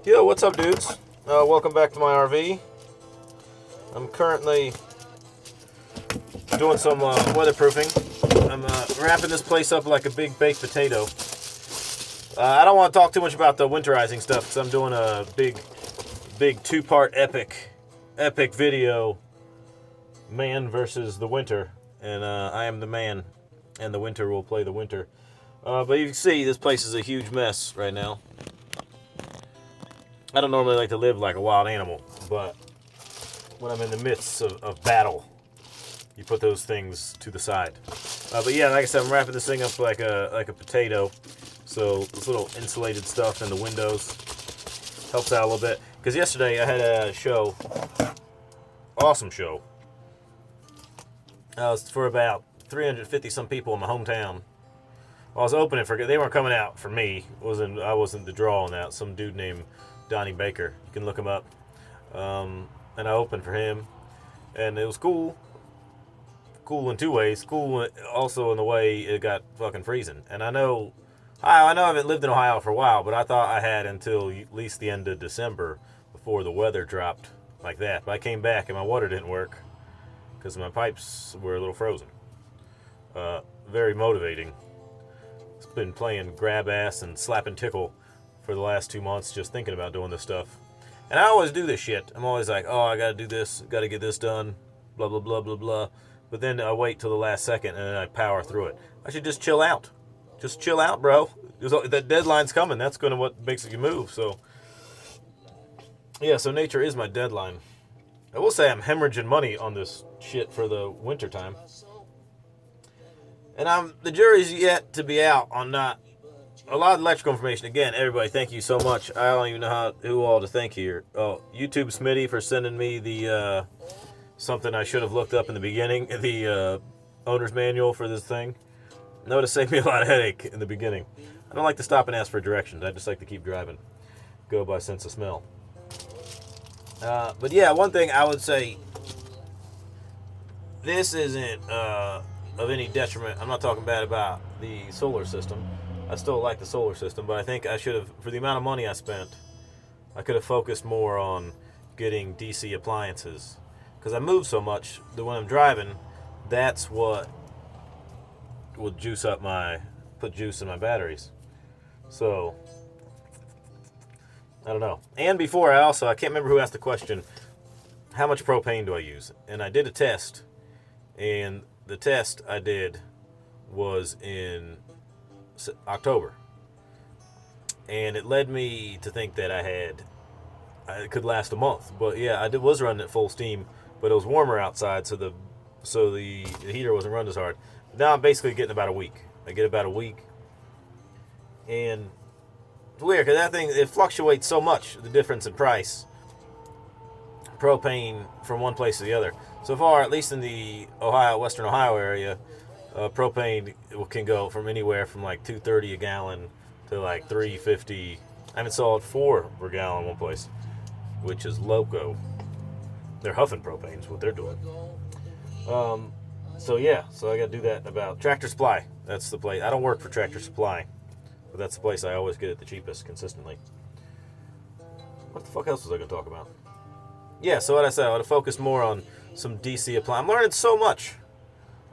Yo, what's up, dudes? Welcome back to my RV. I'm currently doing some weatherproofing. I'm wrapping this place up like a big baked potato. I don't want to talk too much about the winterizing stuff because I'm doing a big two-part epic video, man versus the winter, and I am the man, and the winter will play the winter. But you can see this place is a huge mess right now. I don't normally like to live like a wild animal, but when I'm in the midst of battle, you put those things to the side. But yeah, like I said, I'm wrapping this thing up like a potato. So this little insulated stuff in the windows helps out a little bit. Because yesterday I had a show, awesome show. It was for about 350 some people in my hometown. Well, I was opening for, they weren't coming out for me. I wasn't the draw on that. Some dude named Donnie Baker. You can look him up. And I opened for him. And it was cool. Cool in two ways. Cool also in the way it got fucking freezing. And I know I haven't lived in Ohio for a while, but I thought I had until at least the end of December before the weather dropped like that. But I came back and my water didn't work because my pipes were a little frozen. Very motivating. It's been playing grab ass and slapping tickle for the last 2 months, just thinking about doing this stuff. And I always do this shit. I'm always like, oh, I gotta do this, gotta get this done, blah, blah, blah, blah, blah. But then I wait till the last second and then I power through it. I should just chill out. Just chill out, bro. That deadline's coming. That's gonna what makes you move. So, yeah, so nature is my deadline. I will say I'm hemorrhaging money on this shit for the winter time. And the jury's yet to be out on not a lot of electrical information. Again, everybody, thank you so much. I don't even know who all to thank here. Oh, YouTube Smitty for sending me the something I should have looked up in the beginning, the owner's manual for this thing. That would have saved me a lot of headache in the beginning. I don't like to stop and ask for directions. I just like to keep driving. Go by sense of smell. But yeah, one thing I would say, this isn't of any detriment. I'm not talking bad about the solar system. I still like the solar system, but I think I should have, for the amount of money I spent, I could have focused more on getting DC appliances. Because I move so much that when I'm driving, that's what will put juice in my batteries. So, I don't know. And before I can't remember who asked the question, how much propane do I use? And I did a test, and the test I did was in October, and it led me to think that it could last a month. But yeah, I was running at full steam, but it was warmer outside, so the heater wasn't running as hard. Now I'm basically getting about a week. I get about a week, and it's weird because that thing, it fluctuates so much, the difference in price, propane from one place to the other. So far, at least in the Western Ohio area, propane can go from anywhere from like $2.30 a gallon to like $3.50. I haven't saw it $4 per gallon one place, which is loco. They're huffing propane is what they're doing. So yeah, so I got to do that about Tractor Supply. That's the place. I don't work for Tractor Supply, but that's the place I always get it the cheapest consistently. What the fuck else was I going to talk about? Yeah, so what I said, I want to focus more on some DC apply. I'm learning so much.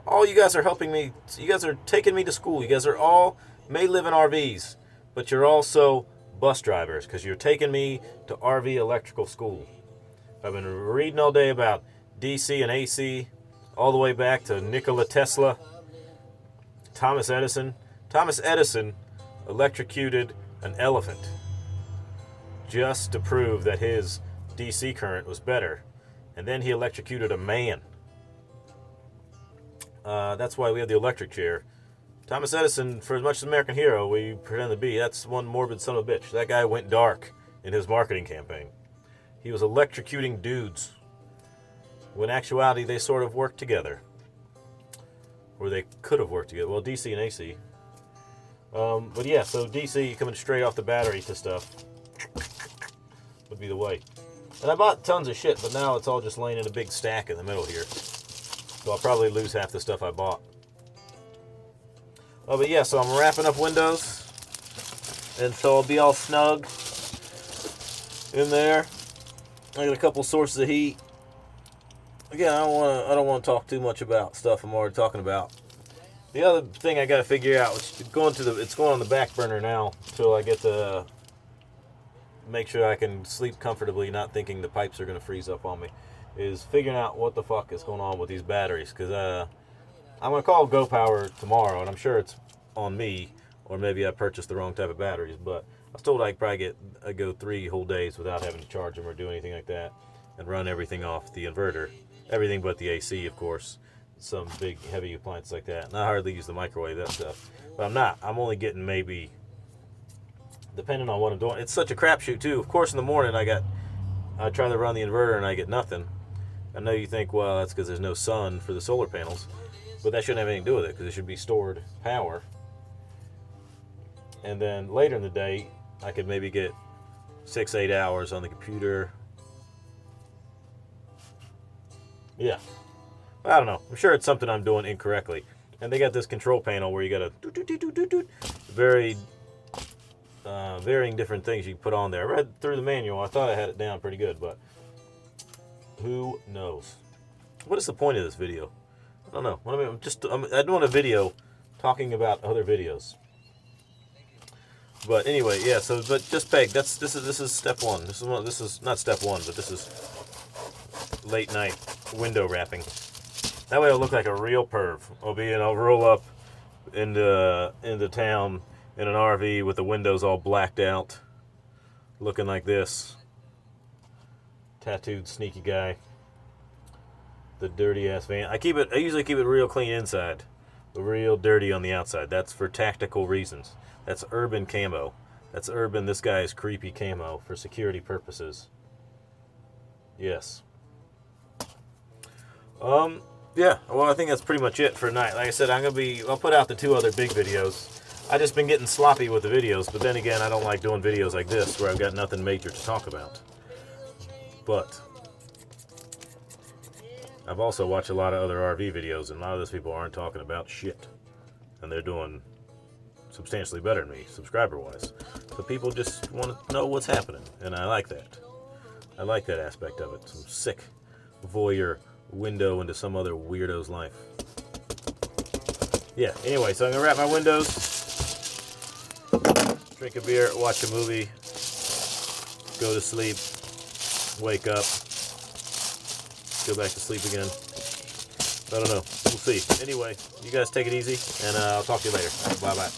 All you guys are helping me. You guys are taking me to school. You guys are all may live in RVs, but you're also bus drivers because you're taking me to RV electrical school. I've been reading all day about DC and AC, all the way back to Nikola Tesla, Thomas Edison. Thomas Edison electrocuted an elephant just to prove that his DC current was better. And then he electrocuted a man. That's why we have the electric chair. Thomas Edison, for as much as American hero we pretend to be, that's one morbid son of a bitch. That guy went dark in his marketing campaign. He was electrocuting dudes. When in actuality, they sort of worked together. Or they could have worked together. Well, DC and AC. But yeah, so DC coming straight off the battery to stuff would be the way. And I bought tons of shit, but now it's all just laying in a big stack in the middle here. So I'll probably lose half the stuff I bought. Oh, but yeah, so I'm wrapping up windows. And so I'll be all snug. in there. I got a couple sources of heat. Again, I don't want to talk too much about stuff I'm already talking about. The other thing I got to figure out, which it's going on the back burner now until I get to make sure I can sleep comfortably, not thinking the pipes are going to freeze up on me, is figuring out what the fuck is going on with these batteries. Because I'm going to call GoPower tomorrow, and I'm sure it's on me, or maybe I purchased the wrong type of batteries, but I was told I'd probably go 3 whole days without having to charge them or do anything like that, and run everything off the inverter. Everything but the AC, of course. Some big, heavy appliances like that. And I hardly use the microwave, that stuff. But I'm not. I'm only getting maybe, depending on what I'm doing. It's such a crapshoot, too. Of course, in the morning, I try to run the inverter and I get nothing. I know you think, well, that's because there's no sun for the solar panels. But that shouldn't have anything to do with it, because it should be stored power. And then later in the day, I could maybe get 6-8 hours on the computer. Yeah. I don't know. I'm sure it's something I'm doing incorrectly. And they got this control panel where you got very varying different things you can put on there. I read through the manual. I thought I had it down pretty good, but who knows? What is the point of this video? I don't know. I'm doing a video talking about other videos. But anyway, yeah. So, but just peg. This is step one. This is not step one, but this is late night window wrapping. That way I'll look like a real perv. I'll roll up into town in an RV with the windows all blacked out, looking like this. Tattooed, sneaky guy. The dirty ass van. I usually keep it real clean inside, but real dirty on the outside. That's for tactical reasons. That's urban camo. That's urban. This guy is creepy camo for security purposes. Yes. Yeah, well, I think that's pretty much it for tonight. Like I said, I'll put out the 2 other big videos. I just been getting sloppy with the videos, but then again, I don't like doing videos like this where I've got nothing major to talk about. But I've also watched a lot of other RV videos, and a lot of those people aren't talking about shit. And they're doing substantially better than me, subscriber-wise. So people just want to know what's happening, and I like that. I like that aspect of it. Some sick voyeur window into some other weirdo's life. Yeah, anyway, so I'm going to wrap my windows, drink a beer, watch a movie, go to sleep, wake up, go back to sleep again. I don't know. We'll see. Anyway, you guys take it easy, and I'll talk to you later. Bye-bye.